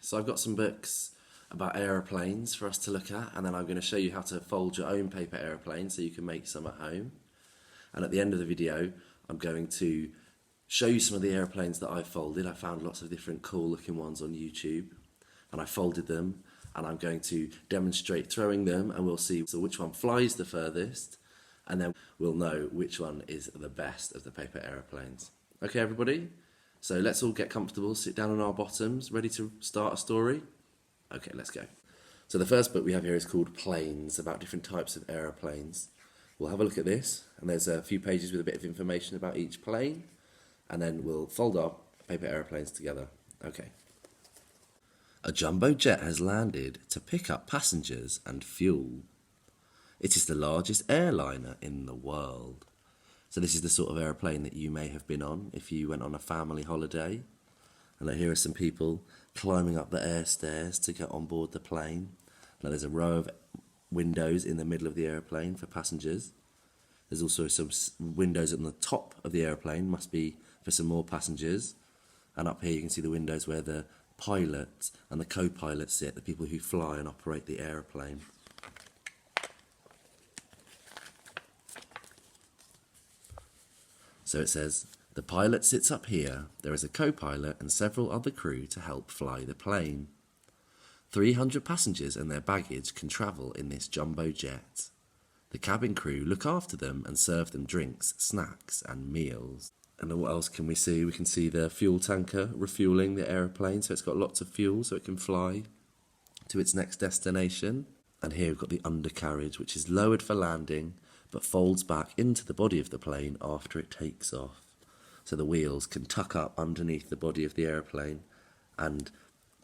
So I've got some books about aeroplanes for us to look at, and then I'm going to show you how to fold your own paper aeroplane so you can make some at home. And at the end of the video, I'm going to show you some of the aeroplanes that I folded. I found lots of different cool looking ones on YouTube, and I folded them, and I'm going to demonstrate throwing them, and we'll see which one flies the furthest, and then we'll know which one is the best of the paper aeroplanes. Okay, everybody? So let's all get comfortable, sit down on our bottoms, ready to start a story? Okay, let's go. So the first book we have here is called Planes, about different types of aeroplanes. We'll have a look at this, and there's a few pages with a bit of information about each plane, and then we'll fold our paper aeroplanes together. Okay. A jumbo jet has landed to pick up passengers and fuel. It is the largest airliner in the world. So this is the sort of aeroplane that you may have been on if you went on a family holiday. And here are some people climbing up the air stairs to get on board the plane. Now there's a row of windows in the middle of the aeroplane for passengers. There's also some windows on the top of the aeroplane, must be for some more passengers. And up here you can see the windows where the pilot and the co-pilot sit, the people who fly and operate the aeroplane. So it says, the pilot sits up here, there is a co-pilot and several other crew to help fly the plane. 300 passengers and their baggage can travel in this jumbo jet. The cabin crew look after them and serve them drinks, snacks and meals. And what else can we see? We can see the fuel tanker refuelling the aeroplane, so it's got lots of fuel so it can fly to its next destination. And here we've got the undercarriage, which is lowered for landing but folds back into the body of the plane after it takes off. So the wheels can tuck up underneath the body of the aeroplane and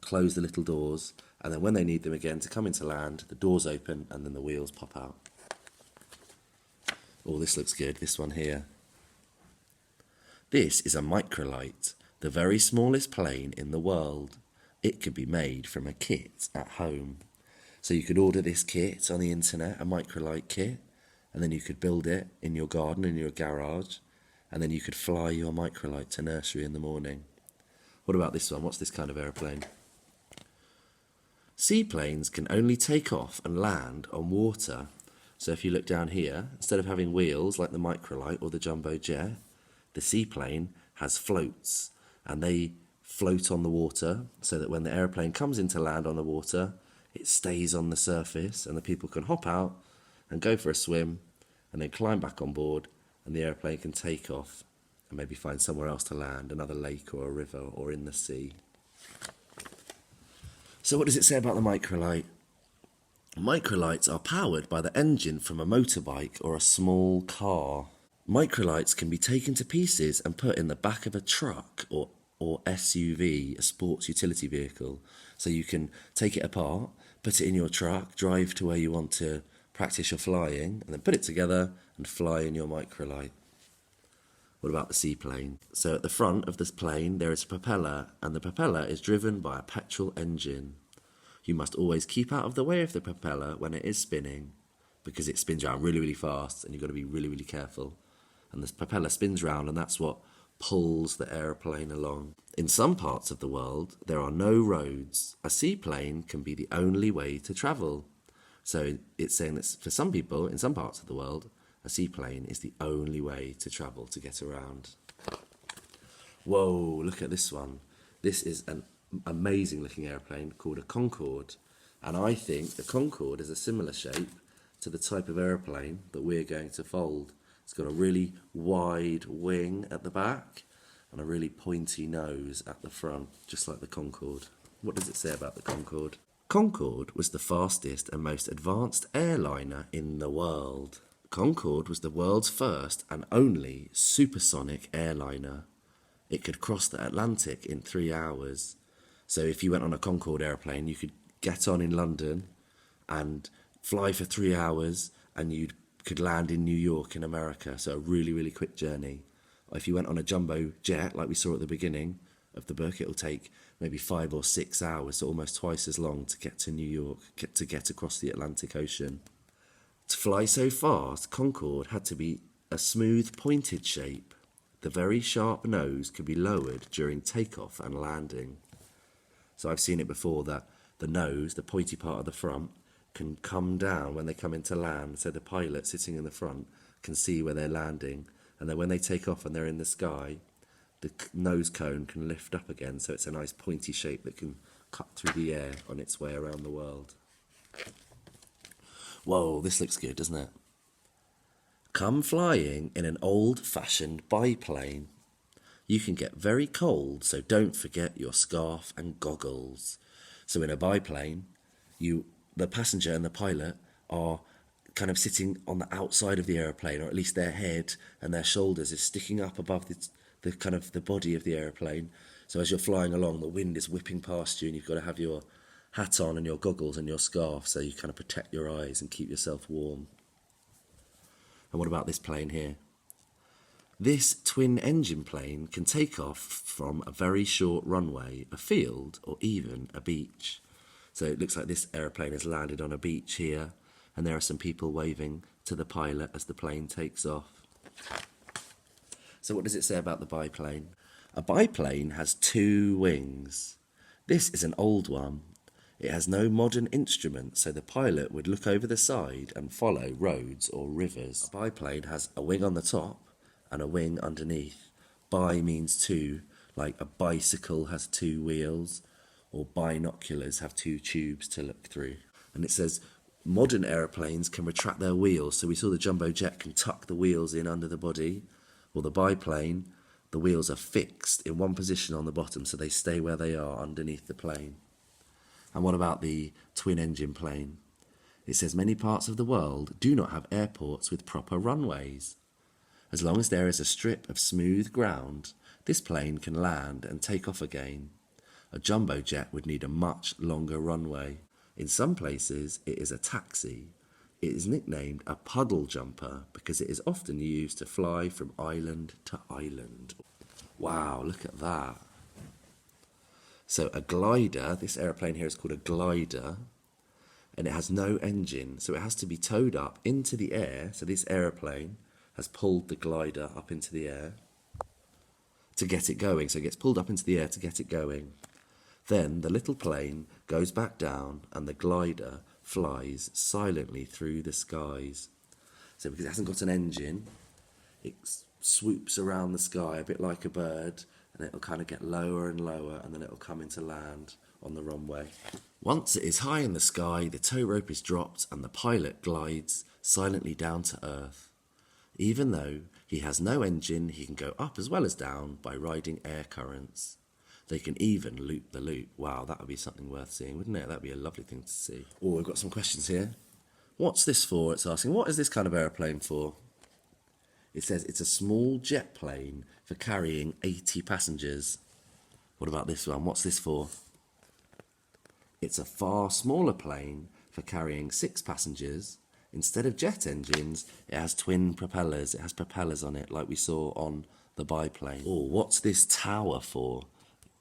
close the little doors, and then when they need them again to come into land, the doors open and then the wheels pop out. Oh, this looks good, this one here. This is a microlight, the very smallest plane in the world. It could be made from a kit at home. So you could order this kit on the internet, a microlight kit, and then you could build it in your garden, in your garage, and then you could fly your microlight to nursery in the morning. What about this one? What's this kind of aeroplane? Seaplanes can only take off and land on water. So if you look down here, instead of having wheels like the microlight or the jumbo jet, the seaplane has floats, and they float on the water so that when the aeroplane comes into land on the water, it stays on the surface and the people can hop out and go for a swim and then climb back on board, and the aeroplane can take off and maybe find somewhere else to land, another lake or a river or in the sea. So what does it say about the microlight? Microlights are powered by the engine from a motorbike or a small car. Microlights can be taken to pieces and put in the back of a truck or SUV, a sports utility vehicle. So you can take it apart, put it in your truck, drive to where you want to practice your flying, and then put it together and fly in your microlight. What about the seaplane? So at the front of this plane there is a propeller, and the propeller is driven by a petrol engine. You must always keep out of the way of the propeller when it is spinning, because it spins around really, really fast and you've got to be really, really careful. And the propeller spins round, and that's what pulls the aeroplane along. In some parts of the world there are no roads. A seaplane can be the only way to travel. So it's saying that for some people in some parts of the world, a seaplane is the only way to travel, to get around. Whoa, look at this one. This is an amazing looking aeroplane called a Concorde. And I think the Concorde is a similar shape to the type of aeroplane that we're going to fold. It's got a really wide wing at the back and a really pointy nose at the front, just like the Concorde. What does it say about the Concorde? Concorde was the fastest and most advanced airliner in the world. Concorde was the world's first and only supersonic airliner. It could cross the Atlantic in 3 hours. So if you went on a Concorde airplane, you could get on in London and fly for 3 hours, and you could land in New York in America. So a really, really quick journey. Or if you went on a jumbo jet, like we saw at the beginning of the book, it'll take maybe 5 or 6 hours, so almost twice as long to get to New York, to get across the Atlantic Ocean. To fly so fast, Concorde had to be a smooth, pointed shape. The very sharp nose could be lowered during takeoff and landing. So I've seen it before that the nose, the pointy part of the front, can come down when they come into land. So the pilot sitting in the front can see where they're landing. And then when they take off and they're in the sky, the nose cone can lift up again. So it's a nice pointy shape that can cut through the air on its way around the world. Whoa, this looks good, doesn't it? Come flying in an old-fashioned biplane. You can get very cold, so don't forget your scarf and goggles. So in a biplane, the passenger and the pilot are kind of sitting on the outside of the aeroplane, or at least their head and their shoulders is sticking up above the kind of the body of the aeroplane. So as you're flying along, the wind is whipping past you, and you've got to have your hat on and your goggles and your scarf so you kind of protect your eyes and keep yourself warm. And what about this plane here? This twin-engine plane can take off from a very short runway, a field, or even a beach. So it looks like this aeroplane has landed on a beach here, and there are some people waving to the pilot as the plane takes off. So what does it say about the biplane? A biplane has 2 wings. This is an old one. It has no modern instruments, so the pilot would look over the side and follow roads or rivers. A biplane has a wing on the top and a wing underneath. Bi means 2, like a bicycle has 2 wheels, or binoculars have 2 tubes to look through. And it says modern aeroplanes can retract their wheels, so we saw the jumbo jet can tuck the wheels in under the body, or the biplane, the wheels are fixed in one position on the bottom, so they stay where they are underneath the plane. And what about the twin-engine plane? It says many parts of the world do not have airports with proper runways. As long as there is a strip of smooth ground, this plane can land and take off again. A jumbo jet would need a much longer runway. In some places, it is a taxi. It is nicknamed a puddle jumper because it is often used to fly from island to island. Wow, look at that. So a glider, this aeroplane here is called a glider, and it has no engine, so it has to be towed up into the air. So this aeroplane has pulled the glider up into the air to get it going. So it gets pulled up into the air to get it going. Then the little plane goes back down and the glider flies silently through the skies. So because it hasn't got an engine, it swoops around the sky a bit like a bird, and it'll kind of get lower and lower, and then it'll come into land on the runway. Once it is high in the sky, the tow rope is dropped and the pilot glides silently down to earth. Even though he has no engine, he can go up as well as down by riding air currents. They can even loop the loop. Wow, that would be something worth seeing, wouldn't it? That would be a lovely thing to see. Oh, we've got some questions here. What's this for? It's asking, what is this kind of aeroplane for? It says it's a small jet plane for carrying 80 passengers. What about this one? What's this for? It's a far smaller plane for carrying 6 passengers. Instead of jet engines, it has twin propellers. It has propellers on it like we saw on the biplane. Oh, what's this tower for?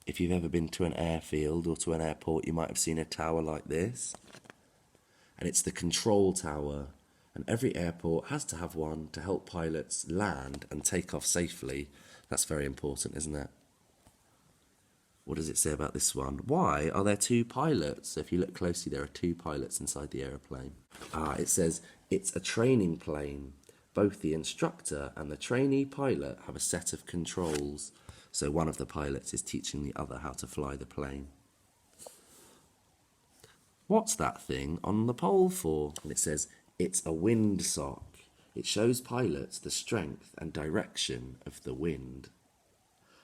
If you've ever been to an airfield or to an airport, you might have seen a tower like this. And it's the control tower. And every airport has to have one to help pilots land and take off safely. That's very important, isn't it? What does it say about this one? Why are there 2 pilots? So if you look closely, there are 2 pilots inside the aeroplane. It says it's a training plane. Both the instructor and the trainee pilot have a set of controls. So one of the pilots is teaching the other how to fly the plane. What's that thing on the pole for? And it says it's a windsock. It shows pilots the strength and direction of the wind.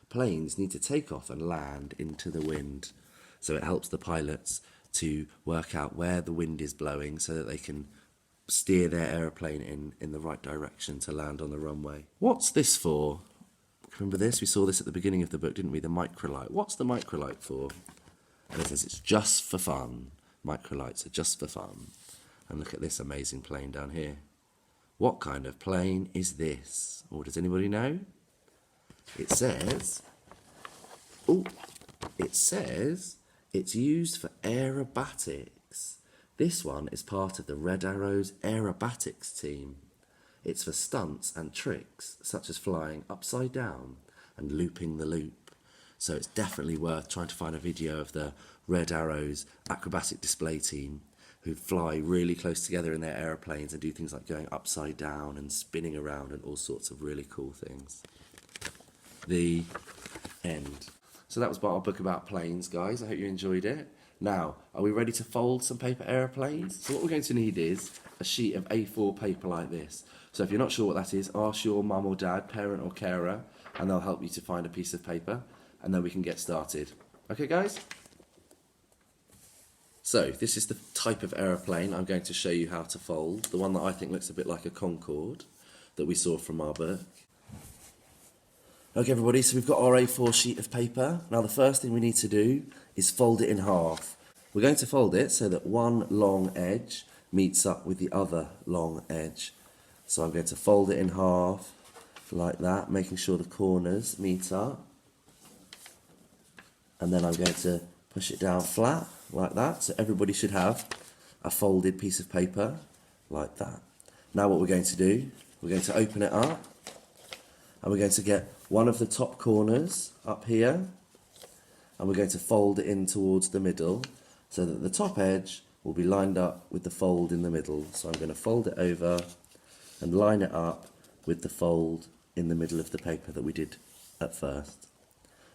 Planes need to take off and land into the wind, so it helps the pilots to work out where the wind is blowing so that they can steer their aeroplane in the right direction to land on the runway. What's this for? Remember this? We saw this at the beginning of the book, didn't we? The microlight. What's the microlight for? And it says it's just for fun. Microlights are just for fun. And look at this amazing plane down here. What kind of plane is this? Or does anybody know? It says it's used for aerobatics. This one is part of the Red Arrow's aerobatics team. It's for stunts and tricks, such as flying upside down and looping the loop. So it's definitely worth trying to find a video of the Red Arrow's acrobatic display team, who fly really close together in their aeroplanes and do things like going upside down and spinning around and all sorts of really cool things. The end. So that was our book about planes, guys. I hope you enjoyed it. Now, are we ready to fold some paper aeroplanes? So what we're going to need is a sheet of A4 paper like this. So if you're not sure what that is, ask your mum or dad, parent or carer, and they'll help you to find a piece of paper, and then we can get started. Okay, guys? So this is the type of aeroplane I'm going to show you how to fold, the one that I think looks a bit like a Concorde that we saw from our book. Okay everybody, so we've got our A4 sheet of paper. Now the first thing we need to do is fold it in half. We're going to fold it so that one long edge meets up with the other long edge. So I'm going to fold it in half like that, making sure the corners meet up. And then I'm going to push it down flat like that. So everybody should have a folded piece of paper like that. Now what we're going to do, we're going to open it up and we're going to get one of the top corners up here and we're going to fold it in towards the middle so that the top edge will be lined up with the fold in the middle. So I'm going to fold it over and line it up with the fold in the middle of the paper that we did at first.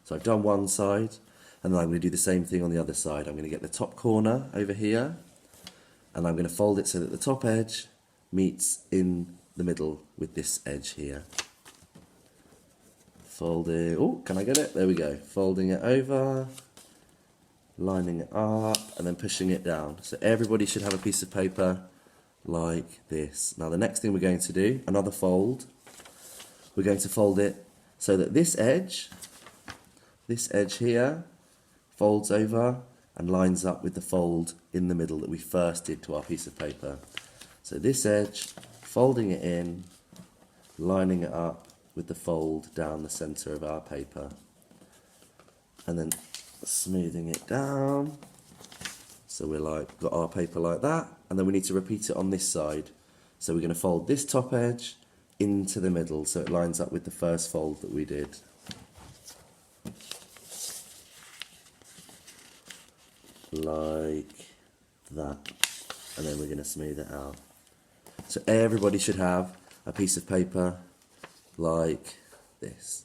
So I've done one side and then I'm going to do the same thing on the other side. I'm going to get the top corner over here and I'm going to fold it so that the top edge meets in the middle with this edge here. Folding, oh, can I get it? There we go. Folding it over, lining it up, and then pushing it down. So everybody should have a piece of paper like this. Now the next thing we're going to do, another fold. We're going to fold it so that this edge here, folds over and lines up with the fold in the middle that we first did to our piece of paper. So this edge, folding it in, lining it up with the fold down the centre of our paper, and then smoothing it down. So we're like, got our paper like that, and then we need to repeat it on this side. So we're going to fold this top edge into the middle so it lines up with the first fold that we did. Like that, and then we're going to smooth it out. So everybody should have a piece of paper like this.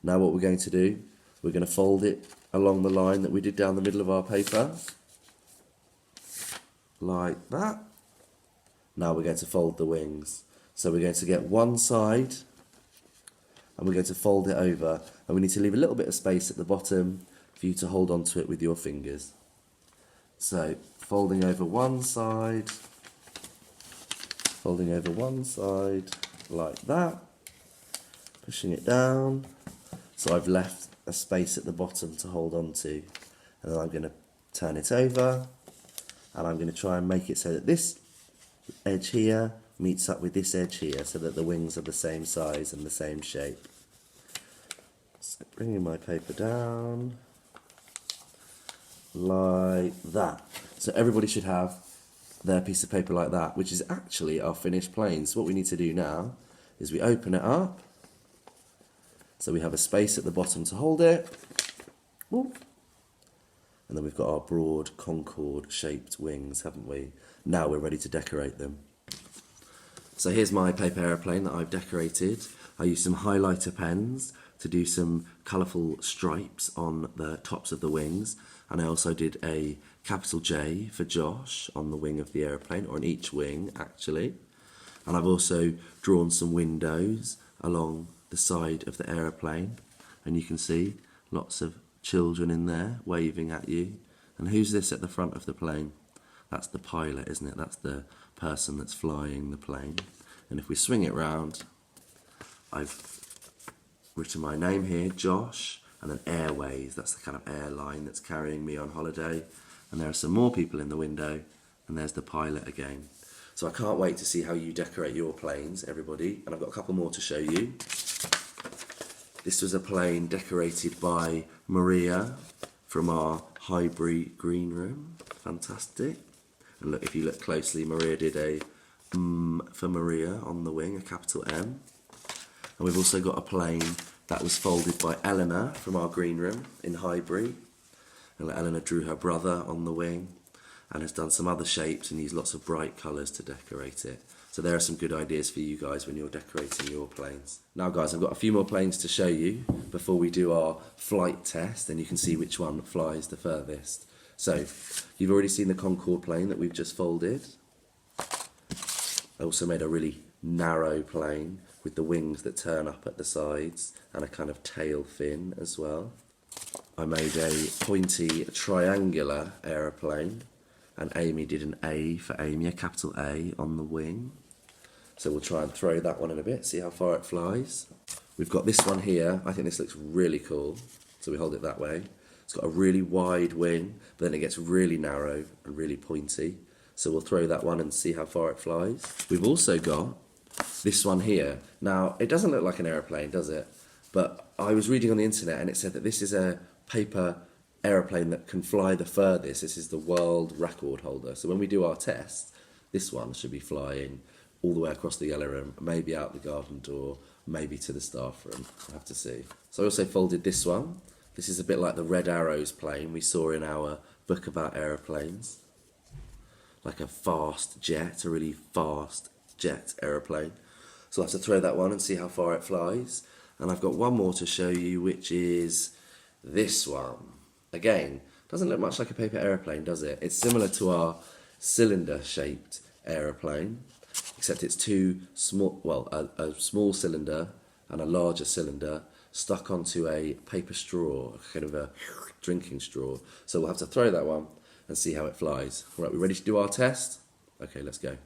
Now what we're going to do, we're going to fold it along the line that we did down the middle of our paper, like that. Now we're going to fold the wings. So we're going to get one side and we're going to fold it over, and we need to leave a little bit of space at the bottom for you to hold on to it with your fingers. So folding over one side like that, pushing it down. So I've left a space at the bottom to hold on to, and then I'm going to turn it over and I'm going to try and make it so that this edge here meets up with this edge here so that the wings are the same size and the same shape. So bringing my paper down like that. So everybody should have their piece of paper like that, which is actually our finished plane. So what we need to do now is we open it up. So we have a space at the bottom to hold it. And then we've got our broad Concorde shaped wings, haven't we? Now we're ready to decorate them. So here's my paper aeroplane that I've decorated. I used some highlighter pens to do some colourful stripes on the tops of the wings, and I also did a capital J for Josh on the wing of the aeroplane, or on each wing actually. And I've also drawn some windows along the side of the aeroplane, and you can see lots of children in there waving at you. And who's this at the front of the plane? That's the pilot, isn't it? That's the person that's flying the plane. And if we swing it round, I've written my name here, Josh, and then Airways, that's the kind of airline that's carrying me on holiday. And there are some more people in the window, and there's the pilot again. So I can't wait to see how you decorate your planes, everybody, and I've got a couple more to show you. This was a plane decorated by Maria from our Highbury green room. Fantastic. And look, if you look closely, Maria did a for Maria on the wing, a capital M. And we've also got a plane that was folded by Eleanor from our green room in Highbury. And Eleanor drew her brother on the wing and has done some other shapes and used lots of bright colours to decorate it. So there are some good ideas for you guys when you're decorating your planes. Now guys, I've got a few more planes to show you before we do our flight test, and you can see which one flies the furthest. So, you've already seen the Concorde plane that we've just folded. I also made a really narrow plane with the wings that turn up at the sides and a kind of tail fin as well. I made a pointy triangular aeroplane, and Amy did an A for Amy, a capital A on the wing. So we'll try and throw that one in a bit, see how far it flies. We've got this one here. I think this looks really cool. So we hold it that way. It's got a really wide wing, but then it gets really narrow and really pointy. So we'll throw that one and see how far it flies. We've also got this one here. Now, it doesn't look like an aeroplane, does it? But I was reading on the internet and it said that this is a paper aeroplane that can fly the furthest. This is the world record holder. So when we do our test, this one should be flying all the way across the yellow room, maybe out the garden door, maybe to the staff room. We'll have to see. So I also folded this one. This is a bit like the Red Arrows plane we saw in our book about aeroplanes. Like a fast jet, a really fast jet aeroplane. So I'll have to throw that one and see how far it flies. And I've got one more to show you, which is this one. Again, doesn't look much like a paper aeroplane, does it? It's similar to our cylinder-shaped aeroplane, except it's two small, well, a small cylinder and a larger cylinder stuck onto a paper straw, kind of a drinking straw. So we'll have to throw that one and see how it flies. All right, we ready to do our test? Okay, let's go.